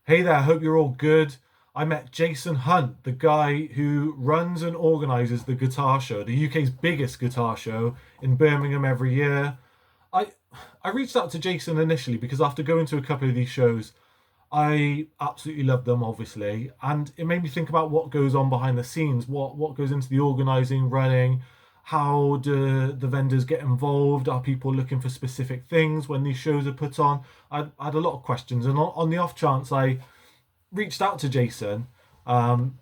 Hey there, hope you're all good. I met Jason Hunt, the guy who runs and organises the guitar show, the UK's biggest guitar show in Birmingham every year. I I reached out to Jason initially because after going to a couple of these shows, I absolutely love them, obviously, and it made me think about what goes on behind the scenes, what goes into the organising, running, how do the vendors get involved? Are people looking for specific things when these shows are put on? I had a lot of questions, and on the off chance I reached out to Jason, um,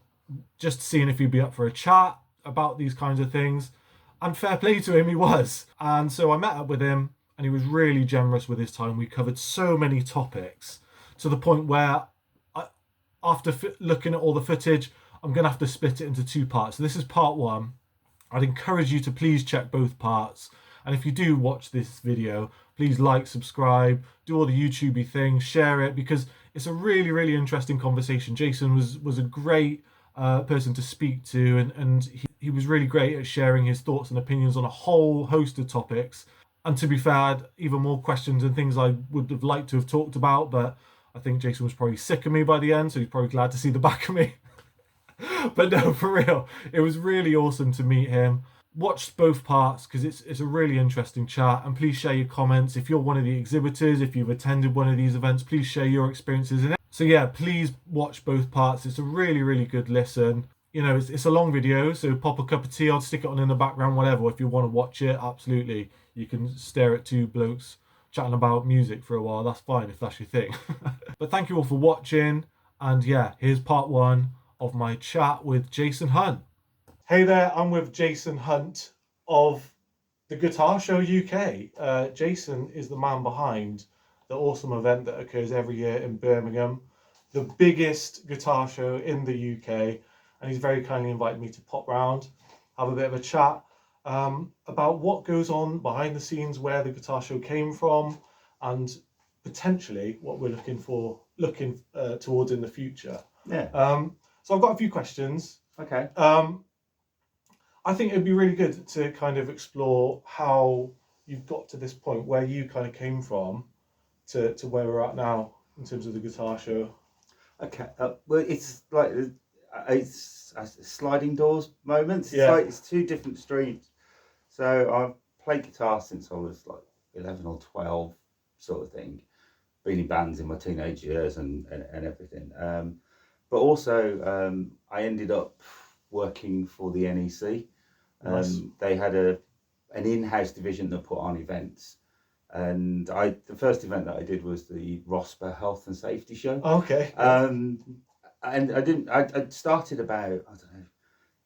just seeing if he'd be up for a chat about these kinds of things. And fair play to him, he was. And so I met up with him, and he was really generous with his time. We covered so many topics to the point where, after looking at all the footage, I'm going to have to split it into two parts. So this is part one. I'd encourage you to please check both parts. And if you do watch this video, please like, subscribe, do all the YouTubey things, share it, because it's a really, really interesting conversation. Jason was a great person to speak to, and he was really great at sharing his thoughts and opinions on a whole host of topics. And to be fair, I had even more questions and things I would have liked to have talked about, but I think Jason was probably sick of me by the end, so he's probably glad to see the back of me. But no, for real, it was really awesome to meet him. Watch both parts because it's a really interesting chat, and please share your comments. If you're one of the exhibitors, if you've attended one of these events, please share your experiences in it. So yeah, please watch both parts. It's a really, really good listen. You know, it's a long video, so pop a cup of tea, I'll stick it on in the background, whatever. If you want to watch it, absolutely. You can stare at two blokes chatting about music for a while. That's fine if that's your thing. But thank you all for watching, and yeah, here's part one of my chat with Jason Hunt. Hey there, I'm with Jason Hunt of the Guitar Show UK. Jason is the man behind the awesome event that occurs every year in Birmingham, the biggest guitar show in the UK, and he's very kindly invited me to pop round, have a bit of a chat about what goes on behind the scenes, where the guitar show came from, and potentially what we're looking towards in the future. Yeah. So I've got a few questions. Okay. I think it'd be really good to kind of explore how you've got to this point, where you kind of came from to where we're at now in terms of the guitar show. Okay. Well, it's like it's a sliding doors moment. It's Yeah. like it's two different streams. So I've played guitar since I was like 11 or 12, sort of thing. Been in bands in my teenage years and everything. But also I ended up working for the NEC. Nice. They had an in-house division that put on events, and the first event that I did was the ROSPA Health and Safety Show. Okay. And I started about, I don't know,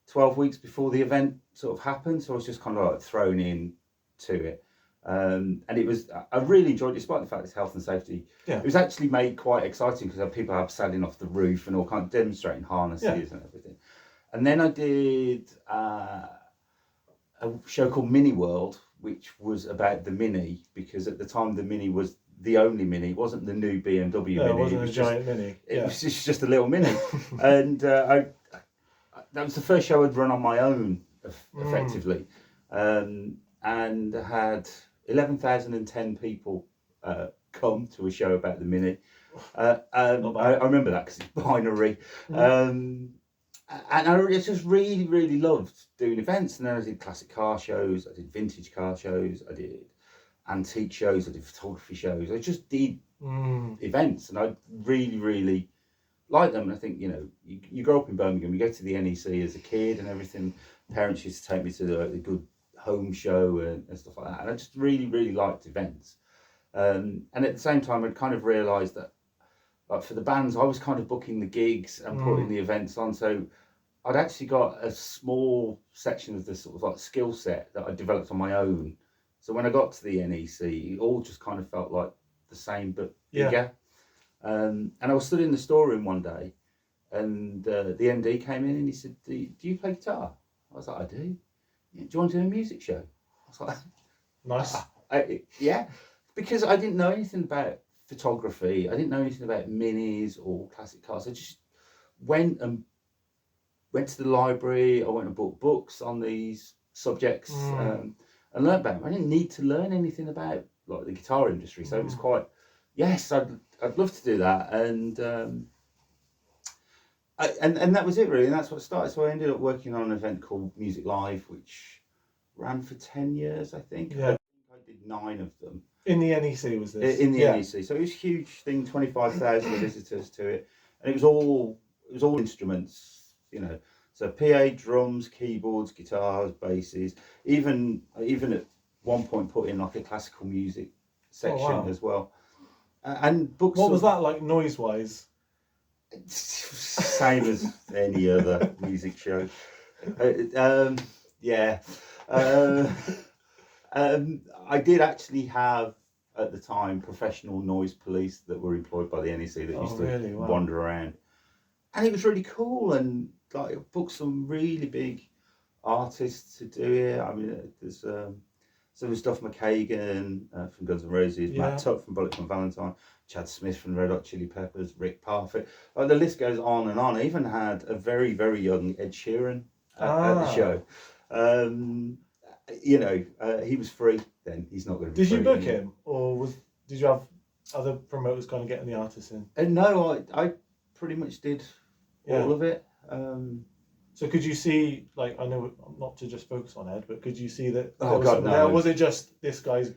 12 weeks before the event sort of happened, so I was just kind of like thrown in to it. And I really enjoyed it, despite the fact it's health and safety. Yeah. It was actually made quite exciting because people have sailing off the roof and all kind of demonstrating harnesses and everything. And then I did a show called Mini World, which was about the Mini, because at the time the Mini was the only Mini. It wasn't the new BMW Mini. It wasn't a giant Mini. It was just a little Mini. And that was the first show I'd run on my own, effectively. And had 11,010 people come to a show about the Mini. I remember that because it's binary. And I just really, really loved doing events. And then I did classic car shows, I did vintage car shows, I did antique shows, I did photography shows. I just did events, and I really, really liked them. And I think, you grow up in Birmingham, you go to the NEC as a kid and everything. Parents used to take me to the good home show and stuff like that. And I just really, really liked events. And at the same time, I'd kind of realised that, like, for the bands, I was kind of booking the gigs and putting the events on. So I'd actually got a small section of the sort of like skill set that I developed on my own. So when I got to the NEC, it all just kind of felt like the same but bigger. And I was stood in the storeroom one day, and the MD came in and he said, do you play guitar? I was like, I do. Yeah, do you want to do a music show? I was like, nice. Yeah, because I didn't know anything about photography. I didn't know anything about minis or classic cars. I just went to the library. I went and bought books on these subjects and learned about them. I didn't need to learn anything about like the guitar industry, so it was quite. Yes, I'd love to do that, and and that was it really, and that's what started. So I ended up working on an event called Music Live, which ran for 10 years, I think. Yeah. I think I did 9 of them. In the NEC was this? In the NEC. So it was a huge thing, 25,000 visitors to it. And it was all instruments, you know. So PA, drums, keyboards, guitars, basses, even at one point put in like a classical music section as well. And books. What was that like noise wise? Same as any other music show. Yeah. I did actually have at the time professional noise police that were employed by the NEC that used to wander around, and it was really cool. And like booked some really big artists to do it. I mean, there's some stuff McKagan from Guns N' Roses, Matt Tuck from Bullets from Valentine, Chad Smith from Red Hot Chili Peppers, Rick Parfitt. Like the list goes on and on. I even had a very, very young Ed Sheeran at the show. You know, he was free then. He's not going to be free. Did you book him, or did you have other promoters kind of getting the artists in? No, I pretty much did all of it. So could you see, like, I know not to just focus on Ed, but could you see that? Oh God, no! Was it just this guy's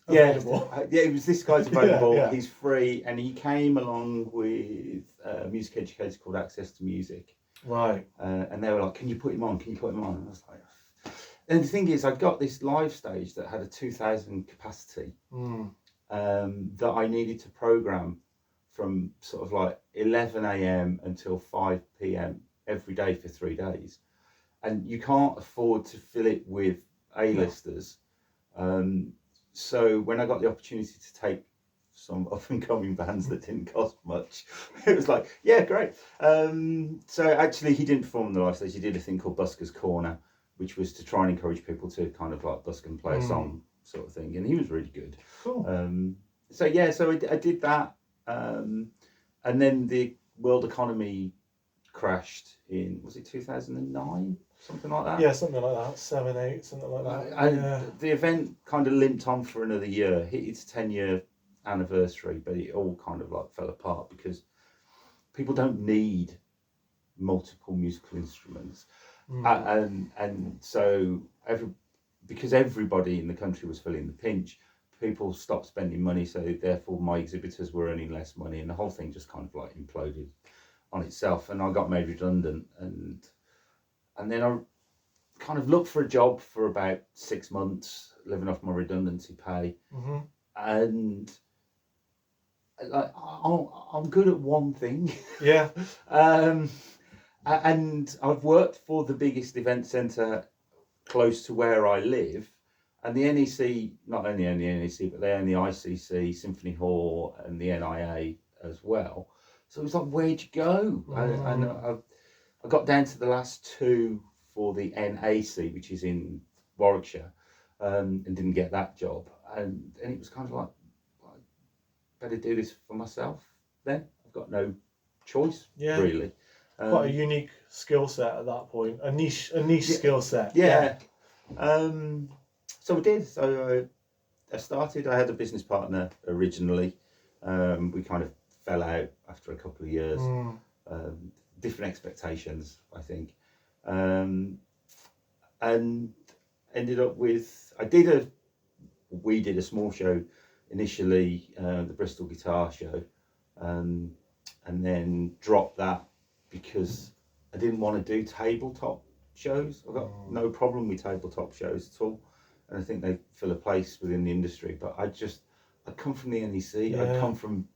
available? Yeah, it was this guy's available. He's free, and he came along with a music educator called Access to Music. Right. And they were like, "Can you put him on? Can you put him on?" And I was like, and the thing is, I got this live stage that had a 2,000 capacity that I needed to program from sort of like 11 a.m. until 5 p.m. every day for 3 days, and you can't afford to fill it with A-listers. So when I got the opportunity to take some up and coming bands that didn't cost much, it was like, yeah, great. So actually he didn't perform on the live stage. He did a thing called Busker's Corner, which was to try and encourage people to kind of like busk and play a song sort of thing, and he was really good. Cool. So I did that, and then the world economy crashed in, was it 2009, something like that? Yeah, something like that. 7, 8, something like that. And the event kind of limped on for another year. Hit its 10-year anniversary, but it all kind of like fell apart because people don't need multiple musical instruments, and so because everybody in the country was feeling the pinch, people stopped spending money. So therefore, my exhibitors were earning less money, and the whole thing just kind of like imploded on itself, and I got made redundant, and then I kind of looked for a job for about 6 months, living off my redundancy pay, and like I'm good at one thing, and I've worked for the biggest event centre close to where I live, and the NEC not only own the NEC, but they own the ICC, Symphony Hall, and the NIA as well. So it was like, where'd you go? And I got down to the last 2 for the NAC, which is in Warwickshire, and didn't get that job. And it was kind of like, better do this for myself then. I've got no choice, really. Quite a unique skill set at that point. A niche skill set. So we did. So I started. I had a business partner originally. We kind of fell out after a couple of years. Different expectations, I think, and ended up with. We did a small show initially, the Bristol Guitar Show, and then dropped that because I didn't want to do tabletop shows. I've got no problem with tabletop shows at all, and I think they fill a place within the industry. But I come from the NEC. I come from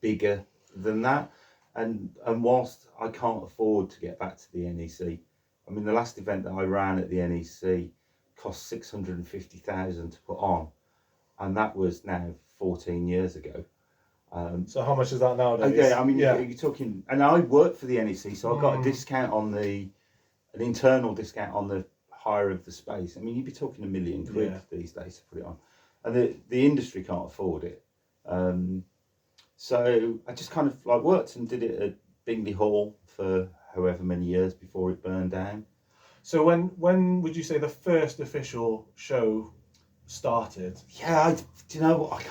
bigger than that, and whilst I can't afford to get back to the NEC, I mean the last event that I ran at the NEC cost 650,000 to put on, and that was now 14 years ago. So how much is that nowadays? Okay, I mean you're talking, and I worked for the NEC, so I got a discount on an internal discount on the hire of the space. I mean you'd be talking £1 million these days to put it on, and the industry can't afford it. So I just kind of like worked and did it at Bingley Hall for however many years before it burned down. So when would you say the first official show started? Yeah, do you know what? I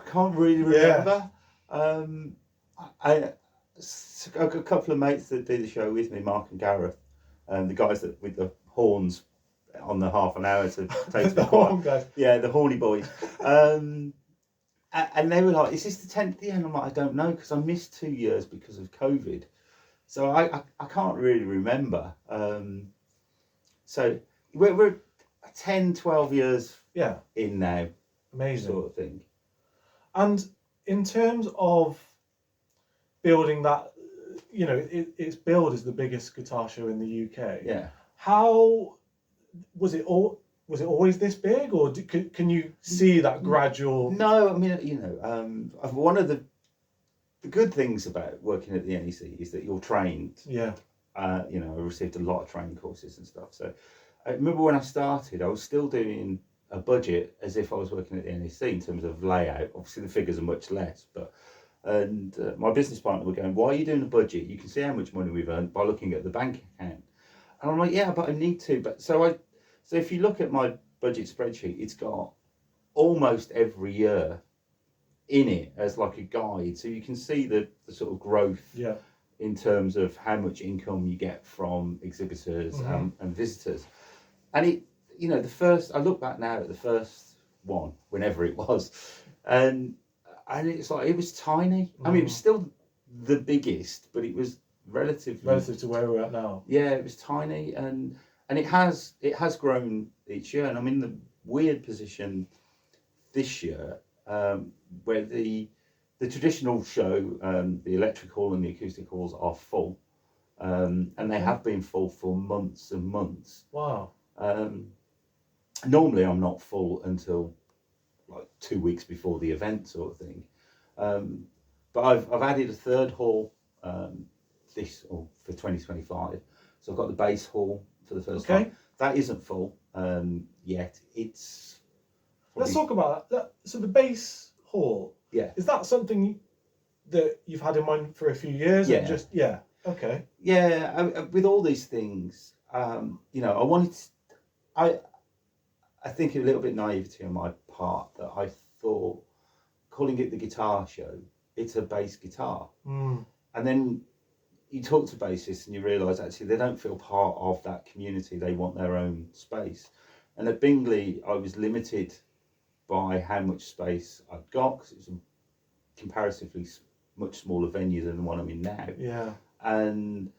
can't really remember. I've got a couple of mates that do the show with me, Mark and Gareth, the guys that with the horns on the half an hour to take to The the choir. horn guys. Yeah, the horny boys. And they were like, "Is this the 10th year?" And I'm like, "I don't know, because I missed 2 years because of COVID, so I can't really remember." So we're 10, 12 years Yeah, in now, amazing. sort of thing. And in terms of building that, you know, it's billed as the biggest guitar show in the UK. Yeah. How was it all? Was it always this big, or can you see that gradual? No, I mean, you know, one of the good things about working at the NEC is that you're trained. Yeah. You know, I received a lot of training courses and stuff. So I remember when I started, I was still doing a budget as if I was working at the NEC in terms of layout. Obviously, the figures are much less, but my business partner were going, "Why are you doing a budget? You can see how much money we've earned by looking at the bank account." And I'm like, "Yeah, but I need to." But so if you look at my budget spreadsheet, it's got almost every year in it as like a guide, so you can see the sort of growth. Yeah. In terms of how much income you get from exhibitors and visitors. And it, you know, I look back now at the first one, whenever it was, and it's like, it was tiny. I mean, it was still the biggest, but it was relative to where we're at now. Yeah, it was tiny, and it has grown each year. And I'm in the weird position this year, where the traditional show, the electric hall and the acoustic halls are full, and they have been full for months and months. Wow. Normally I'm not full until like 2 weeks before the event, sort of thing. But I've added a third hall for 2025. So I've got the base hall for the first time. That isn't full yet. It's Let's talk about that. So the base hall. Yeah. Is that something that you've had in mind for a few years? Yeah. And just okay. Yeah. With all these things, you know, I think a little bit naivety on my part that I thought, calling it the guitar show, it's a bass guitar. And then you talk to bassists and you realise actually they don't feel part of that community. They want their own space. And at Bingley, I was limited by how much space I'd got, because it was a comparatively much smaller venue than the one I'm in now. Yeah. And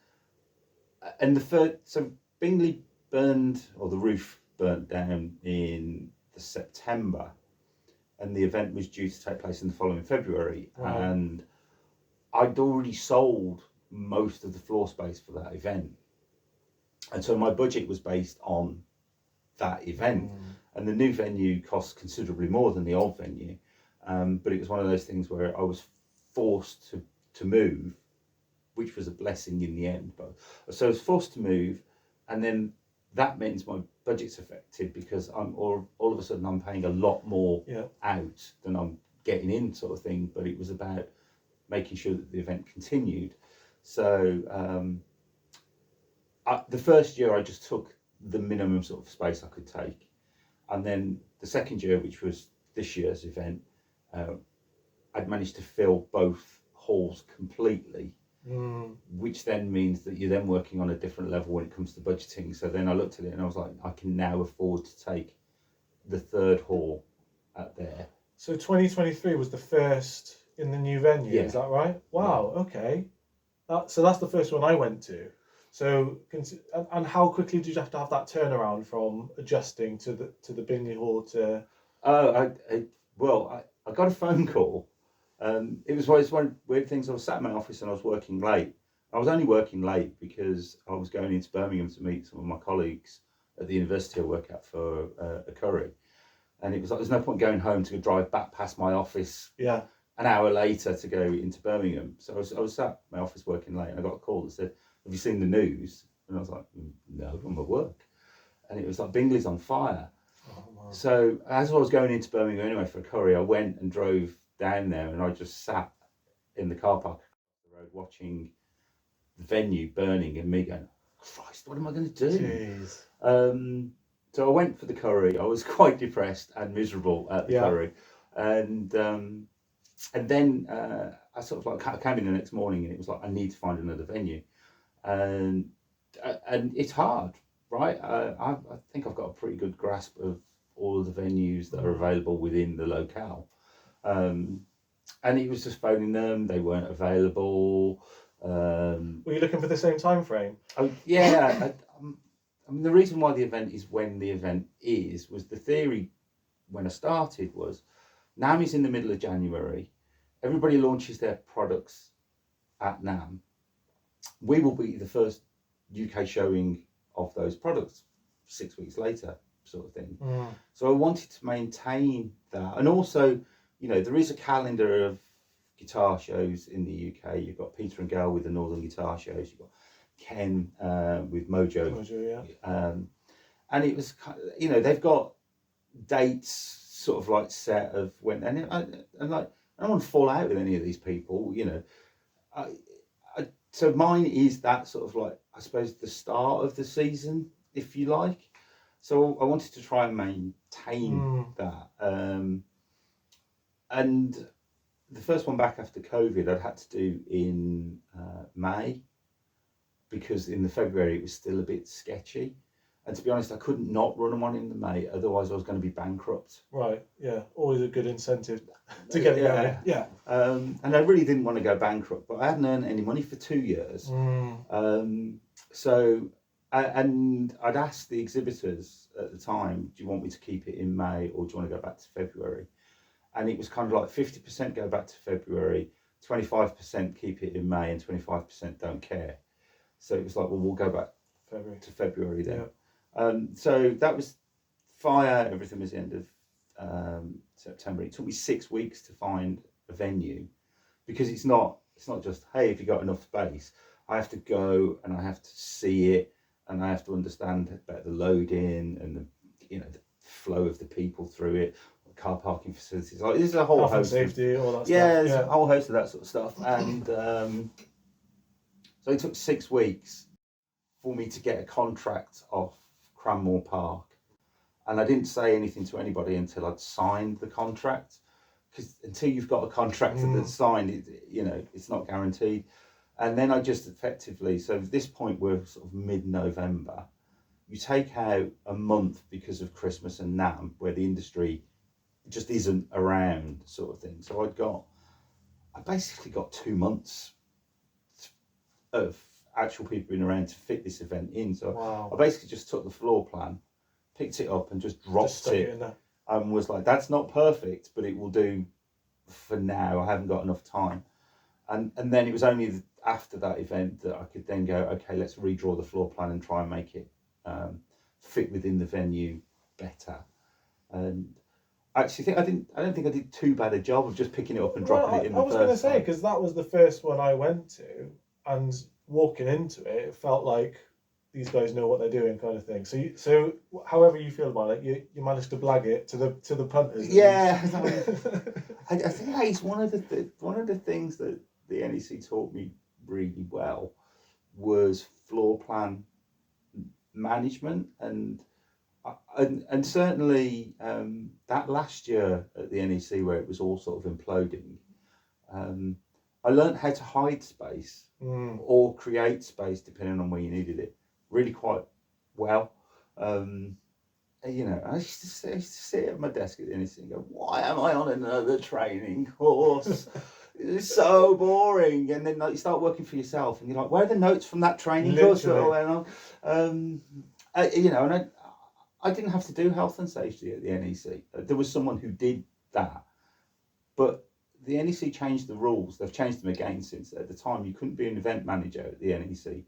so Bingley burned, or the roof burnt down in the September, and the event was due to take place in the following February. Right. And I'd already sold most of the floor space for that event, and so my budget was based on that event. And the new venue cost considerably more than the old venue, but it was one of those things where I was forced to move, which was a blessing in the end. But so I was forced to move, and then that means my budget's affected, because I'm all of a sudden I'm paying a lot more out than I'm getting in, sort of thing. But it was about making sure that the event continued. So the first year I just took the minimum sort of space I could take, and then the second year, which was this year's event, I'd managed to fill both halls completely, which then means that you're then working on a different level when it comes to budgeting. So then I looked at it and I was like, I can now afford to take the third hall at there. So 2023 was the first in the new venue, is that right? Wow, okay. So that's the first one I went to. So, and how quickly did you have to have that turnaround from adjusting to the Bingley Hall to? I got a phone call. It was one of the weird things. I was sat in my office and I was working late. I was only working late because I was going into Birmingham to meet some of my colleagues at the university I work at for a curry. And it was like, there's no point going home to drive back past my office an hour later to go into Birmingham. So I was sat in my office working late, and I got a call that said, "Have you seen the news?" And I was like, "No, I'm at work." And it was like, "Bingley's on fire." Oh, wow. So as I was going into Birmingham anyway for a curry, I went and drove down there, and I just sat in the car park across the road watching the venue burning, and me going, "Christ, what am I going to do?" Jeez. So I went for the curry. I was quite depressed and miserable at the curry, and And then I sort of like came in the next morning, and it was like, I need to find another venue, and it's hard, right? I think I've got a pretty good grasp of all of the venues that are available within the locale, and it was just phoning them; they weren't available. Were you looking for the same time frame? Oh yeah. I mean, the reason why the event is when the event was the theory when I started was NAMM is in the middle of January. Everybody launches their products at NAMM. We will be the first UK showing of those products 6 weeks later, sort of thing. So I wanted to maintain that. And also, you know, there is a calendar of guitar shows in the UK. You've got Peter and Gail with the Northern Guitar Shows. You've got Ken with Mojo. Yeah. And it was, you know, they've got dates sort of like set of when, and like, I don't want to fall out with any of these people, you know. So mine is that sort of like, I suppose, the start of the season, if you like. So I wanted to try and maintain that. And the first one back after COVID, I'd had to do in May, because in the February it was still a bit sketchy. And to be honest, I couldn't not run one in the May, otherwise I was going to be bankrupt. Right, yeah. Always a good incentive to get it going. Yeah. And I really didn't want to go bankrupt, but I hadn't earned any money for 2 years. So, and I'd asked the exhibitors at the time, do you want me to keep it in May, or do you want to go back to February? And it was kind of like 50% go back to February, 25% keep it in May, and 25% don't care. So it was like, well, we'll go back to February then. Yeah. So that was fire. Everything was the end of September. It took me 6 weeks to find a venue, because it's not just, hey, if you got enough space. I have to go and I have to see it, and I have to understand about the load-in and the, you know, the flow of the people through it, car parking facilities. Like, there's a whole health host and safety, all that stuff. There's a whole host of that sort of stuff. And so it took 6 weeks for me to get a contract off Cranmore Park, and I didn't say anything to anybody until I'd signed the contract, because until you've got a contract that's signed, you know, it's not guaranteed. And then I just effectively, so at this point we're sort of mid-November, you take out a month because of Christmas and NAMM, where the industry just isn't around, sort of thing. So I basically got 2 months of actual people being around to fit this event in. So I basically just took the floor plan, picked it up, and just dropped it in there. And was like, that's not perfect, but it will do for now. I haven't got enough time. And then it was only after that event that I could then go, okay, let's redraw the floor plan and try and make it fit within the venue better. And actually, I don't think I did too bad a job of just picking it up and dropping it in the first time. I was going to say, because that was the first one I went to, and walking into it, it felt like these guys know what they're doing, kind of thing. So however you feel about it, you managed to blag it to the punters. Yeah, I think that is one of the things that the NEC taught me really well was floor plan management, and certainly that last year at the NEC where it was all sort of imploding. I learned how to hide space or create space depending on where you needed it really quite well. You know, I used to sit at my desk at the NEC and go, why am I on another training course? It's so boring. And then like, you start working for yourself and you're like, where are the notes from that training course that I went on? You know, and I didn't have to do health and safety at the NEC. There was someone who did that. But the NEC changed the rules. They've changed them again since. At the time, you couldn't be an event manager at the NEC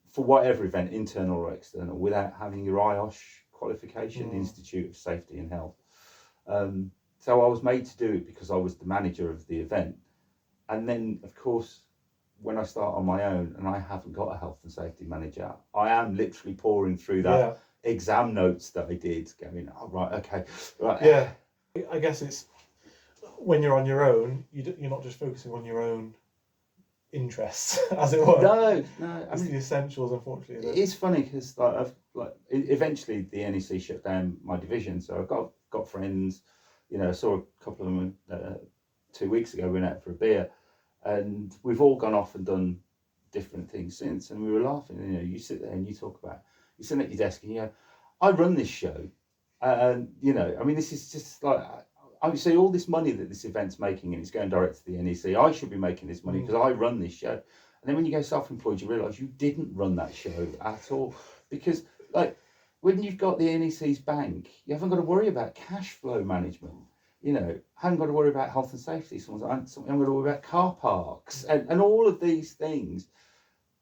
for whatever event, internal or external, without having your IOSH qualification, the Institute of Safety and Health. So I was made to do it because I was the manager of the event. And then, of course, when I start on my own and I haven't got a health and safety manager, I am literally pouring through that exam notes that I did, going, oh, right, okay. Right. Yeah, I guess it's when you're on your own, you're not just focusing on your own interests, as it were. No. It's the essentials, unfortunately. It's funny because eventually the NEC shut down my division, so I've got friends. You know, I saw a couple of them 2 weeks ago, we went out for a beer, and we've all gone off and done different things since. And we were laughing. You know, you sit there and you talk about, you sit at your desk and you go, I run this show, and you know, I mean, this is just like, I would say all this money that this event's making and it's going direct to the NEC. I should be making this money because I run this show. And then when you go self-employed, you realise you didn't run that show at all, because like when you've got the NEC's bank, you haven't got to worry about cash flow management. You know, haven't got to worry about health and safety. Someone's like, I haven't got to worry about car parks and all of these things.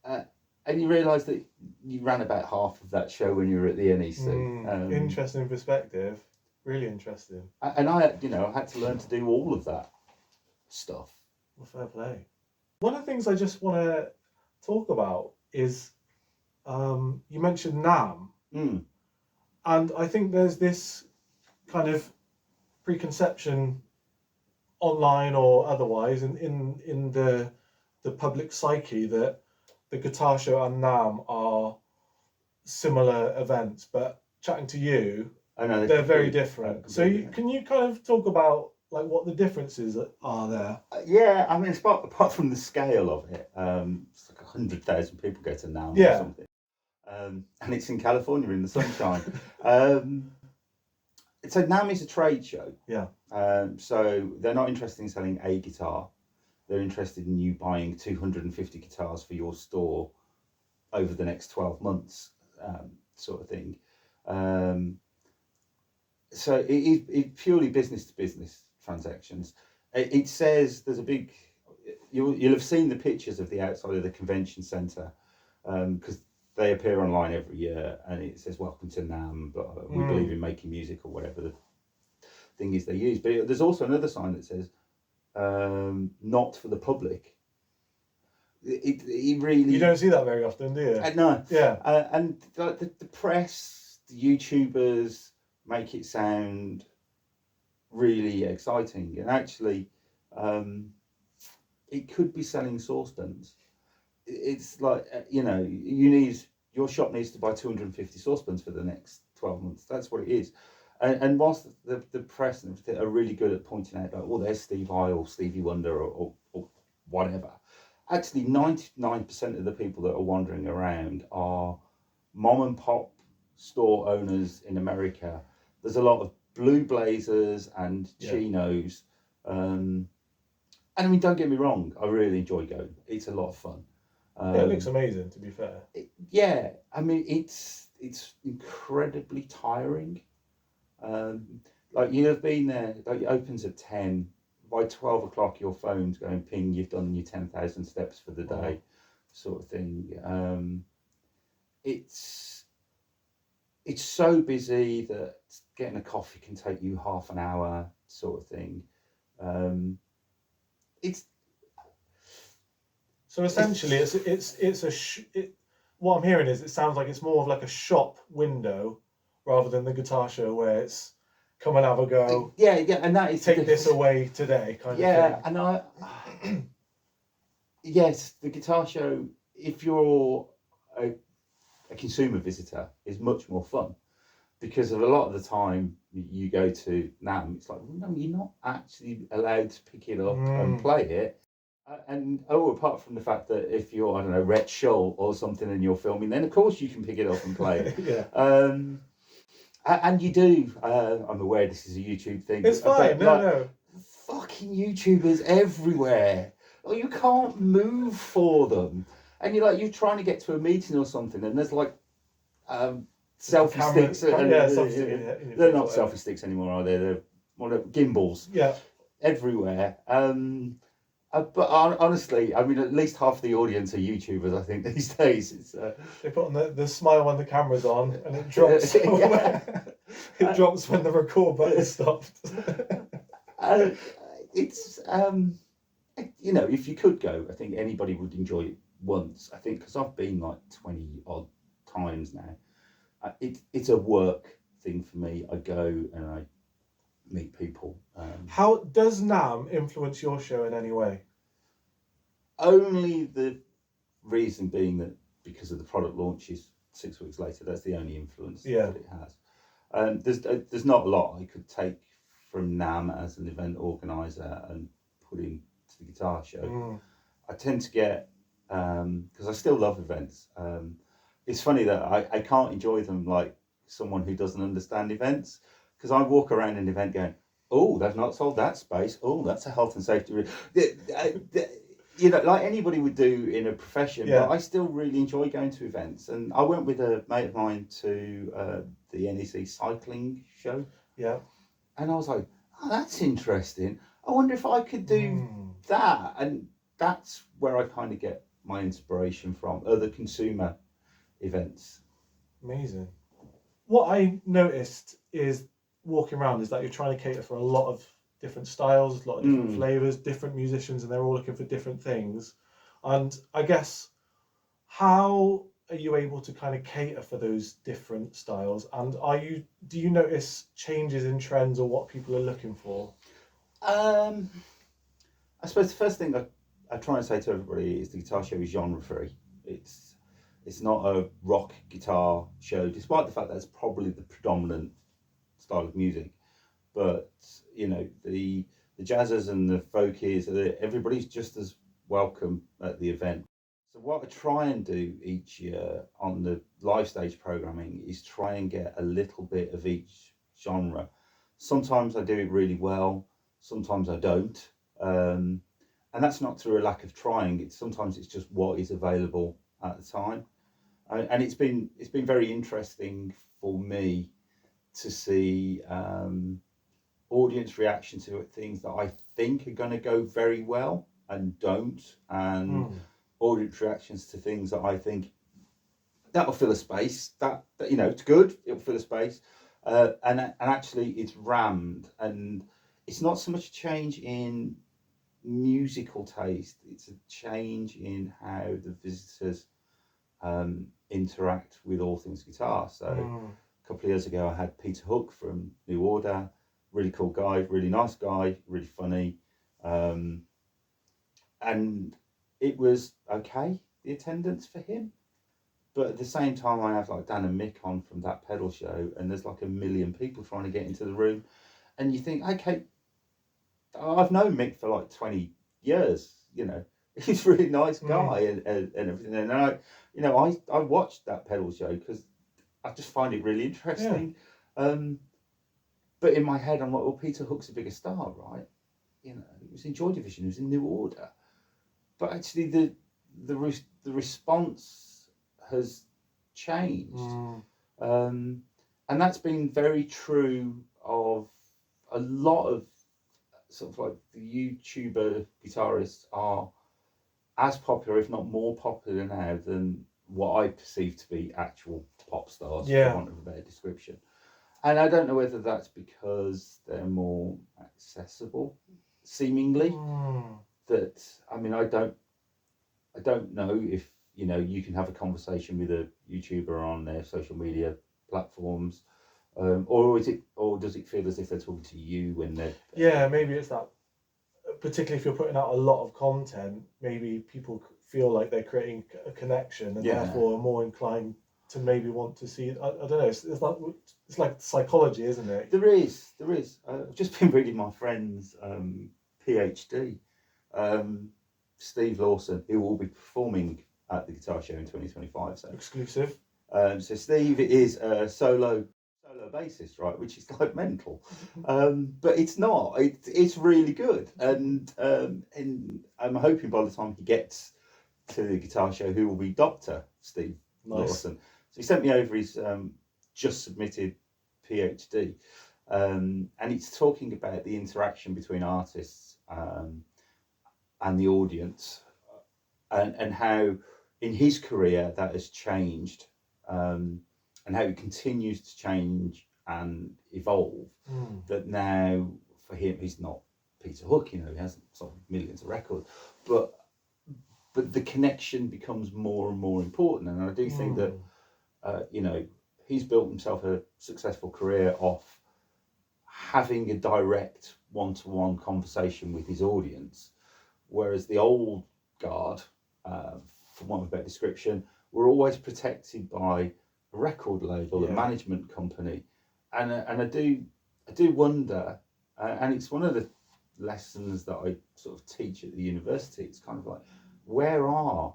And you realise that you ran about half of that show when you were at the NEC. Interesting perspective. Really interesting. And I, you know, I had to learn to do all of that stuff. Well, fair play. One of the things I just want to talk about is you mentioned NAMM. And I think there's this kind of preconception online or otherwise in the public psyche that the guitar show and NAMM are similar events, but chatting to you, I know they're very different. So can you kind of talk about like what the differences are there? Yeah, I mean, it's apart from the scale of it, it's like 100,000 people go to NAMM or something, and it's in California in the sunshine. So NAMM is a trade show. Yeah. So they're not interested in selling a guitar. They're interested in you buying 250 guitars for your store over the next 12 months, sort of thing. So it's purely business to business transactions. It says there's a big, you'll have seen the pictures of the outside of the convention centre, because they appear online every year, and it says welcome to NAMM, but we believe in making music, or whatever the thing is they use. But there's also another sign that says not for the public. It really, you don't see that very often, do you? No. Yeah. And the press, the YouTubers make it sound really exciting, and actually it could be selling saucepans. It's like, you know, your shop needs to buy 250 saucepans for the next 12 months. That's what it is. And whilst the press and everything are really good at pointing out, like, oh, there's Steve Vai or Stevie Wonder or whatever, actually 99% of the people that are wandering around are mom and pop store owners in America. There's a lot of blue blazers and chinos. And I mean, don't get me wrong, I really enjoy going. It's a lot of fun. It looks amazing, to be fair. I mean, it's incredibly tiring. Like, you have been there, like, it opens at 10. By 12 o'clock, your phone's going ping, you've done your 10,000 steps for the day, sort of thing. It's so busy that getting a coffee can take you half an hour, sort of thing. So essentially, what I'm hearing is it sounds like it's more of like a shop window rather than the guitar show where it's come and have a go. Yeah, and that is take this away today kind of thing. Yeah, and yes, the guitar show, if you're a consumer visitor, is much more fun, because of a lot of the time you go to NAMM, it's like, no, you're not actually allowed to pick it up and play it. Apart from the fact that if you're, I don't know, Rhett Shull or something and you're filming, then of course you can pick it up and play it. Yeah. And you do. I'm aware this is a YouTube thing. It's fine. No. Fucking YouTubers everywhere. Like, you can't move for them, and you're trying to get to a meeting or something, and there's like selfie sticks. They're not selfie sticks anymore, are they? They're gimbals. Yeah. Everywhere. But honestly, I mean, at least half the audience are YouTubers, I think, these days. It's, they put on the smile when the camera's on, and it drops. It drops when the record button stopped. It's, you know, if you could go, I think anybody would enjoy it once. I think, because I've been like 20 odd times now. It's a work thing for me. I go and I meet people. How does NAMM influence your show in any way? Only the reason being that because of the product launches 6 weeks later, that's the only influence that it has. There's not a lot I could take from NAMM as an event organiser and put into the guitar show. I tend to get, because I still love events. It's funny that I can't enjoy them like someone who doesn't understand events, because I walk around an event going, oh, they've not sold that space. Oh, that's a health and safety. You know, like anybody would do in a profession. Yeah. But I still really enjoy going to events. And I went with a mate of mine to the NEC cycling show. Yeah. And I was like, oh, that's interesting. I wonder if I could do that. And that's where I kind of get my inspiration from, other consumer events. Amazing. What I noticed is walking around is that you're trying to cater for a lot of different styles, a lot of different flavours, different musicians, and they're all looking for different things. And I guess, how are you able to kind of cater for those different styles? And do you notice changes in trends or what people are looking for? I suppose the first thing I try and say to everybody is the guitar show is genre free. It's not a rock guitar show, despite the fact that it's probably the predominant style of music. But you know, the jazzers and the folkies, everybody's just as welcome at the event. So what I try and do each year on the live stage programming is try and get a little bit of each genre. Sometimes I do it really well, sometimes I don't, and that's not through a lack of trying. Sometimes it's just what is available at the time, and it's been very interesting for me to see audience reaction to things that I think are going to go very well and don't, and audience reactions to things that I think that'll fill a space. That you know, it's good. It'll fill a space, and actually it's rammed, and it's not so much a change in musical taste. It's a change in how the visitors interact with all things guitar. So a couple of years ago, I had Peter Hook from New Order. Really cool guy, really nice guy, really funny, and it was okay, the attendance for him. But at the same time, I have like Dan and Mick on from That Pedal Show, and there's like 1 million people trying to get into the room, and you think, okay, I've known Mick for like 20 years, you know, he's a really nice guy and everything, and I watched That Pedal Show because I just find it really interesting. But in my head, I'm like, well, Peter Hook's a bigger star, right? You know, he was in Joy Division, he was in New Order. But actually, the response has changed. And that's been very true of a lot of sort of like the YouTuber guitarists are as popular, if not more popular now than what I perceive to be actual pop stars, for want of a better description. And I don't know whether that's because they're more accessible, seemingly. That, I mean, I don't know if, you know, you can have a conversation with a YouTuber on their social media platforms, or does it feel as if they're talking to you when they're... Yeah, maybe it's that. Particularly if you're putting out a lot of content, maybe people feel like they're creating a connection, and therefore are more inclined to maybe want to see. I don't know. It's like psychology, isn't it? There is. I've just been reading my friend's PhD, Steve Lawson, who will be performing at the guitar show in 2025. So exclusive. So Steve is a solo bassist, right? Which is like mental, but it's not. It's really good, and I'm hoping by the time he gets to the guitar show, who will be Dr. Steve Lawson. So he sent me over his just submitted PhD, and it's talking about the interaction between artists and the audience, and how in his career that has changed, and how it continues to change and evolve. That now for him, he's not Peter Hook, you know, he hasn't sold millions of records, but the connection becomes more and more important. And I do think that you know, he's built himself a successful career off having a direct one-to-one conversation with his audience, whereas the old guard, for want of a better description, were always protected by a record label, a management company, and I do wonder, and it's one of the lessons that I sort of teach at the university. It's kind of like, where are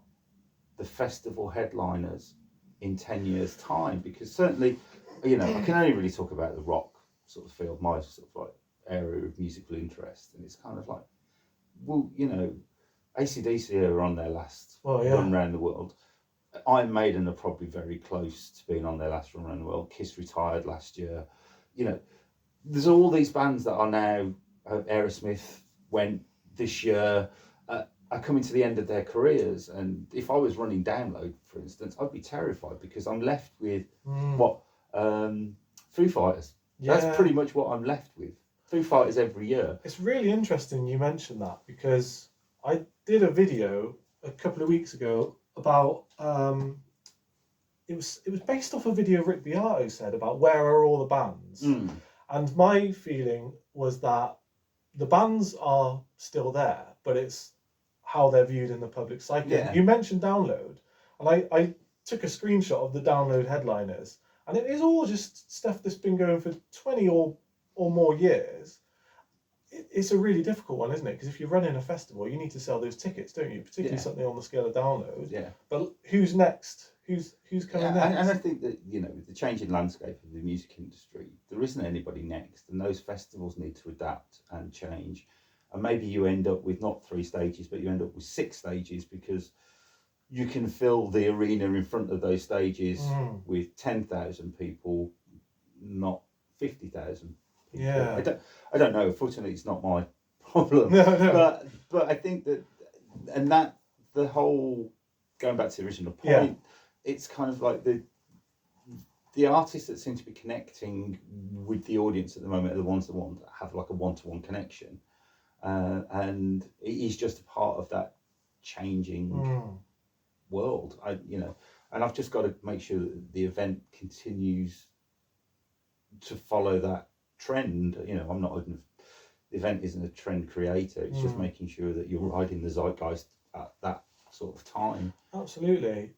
the festival headliners in 10 years' time? Because certainly, you know, I can only really talk about the rock sort of field, my sort of like area of musical interest, and it's kind of like, well, you know, AC/DC are on their last run around the world. Iron Maiden are probably very close to being on their last run around the world. Kiss retired last year. You know, there's all these bands that are now, Aerosmith went this year, are coming to the end of their careers. And if I was running Download, for instance, I'd be terrified because I'm left with Foo Fighters. Yeah. That's pretty much what I'm left with. Foo Fighters every year. It's really interesting you mentioned that, because I did a video a couple of weeks ago about it was based off a video Rick Beato said about where are all the bands, and my feeling was that the bands are still there, but it's how they're viewed in the public psyche. Yeah. You mentioned Download, and I took a screenshot of the Download headliners, and it is all just stuff that's been going for 20 or more years. It's a really difficult one, isn't it? Because if you're running a festival, you need to sell those tickets, don't you? Particularly something on the scale of Download. Yeah. But who's next? Who's coming next? And I think that, you know, with the changing landscape of the music industry, there isn't anybody next, and those festivals need to adapt and change. And maybe you end up with not 3 stages, but you end up with 6 stages, because you can fill the arena in front of those stages with 10,000 people, not 50,000. Yeah, I don't know. Fortunately, it's not my problem. No. But I think that, and that the whole, going back to the original point, it's kind of like the artists that seem to be connecting with the audience at the moment are the ones that have like a one-to-one connection, and it is just a part of that changing world. And I've just got to make sure that the event continues to follow that trend. You know, the event isn't a trend creator. It's just making sure that you're riding the zeitgeist at that sort of time. Absolutely.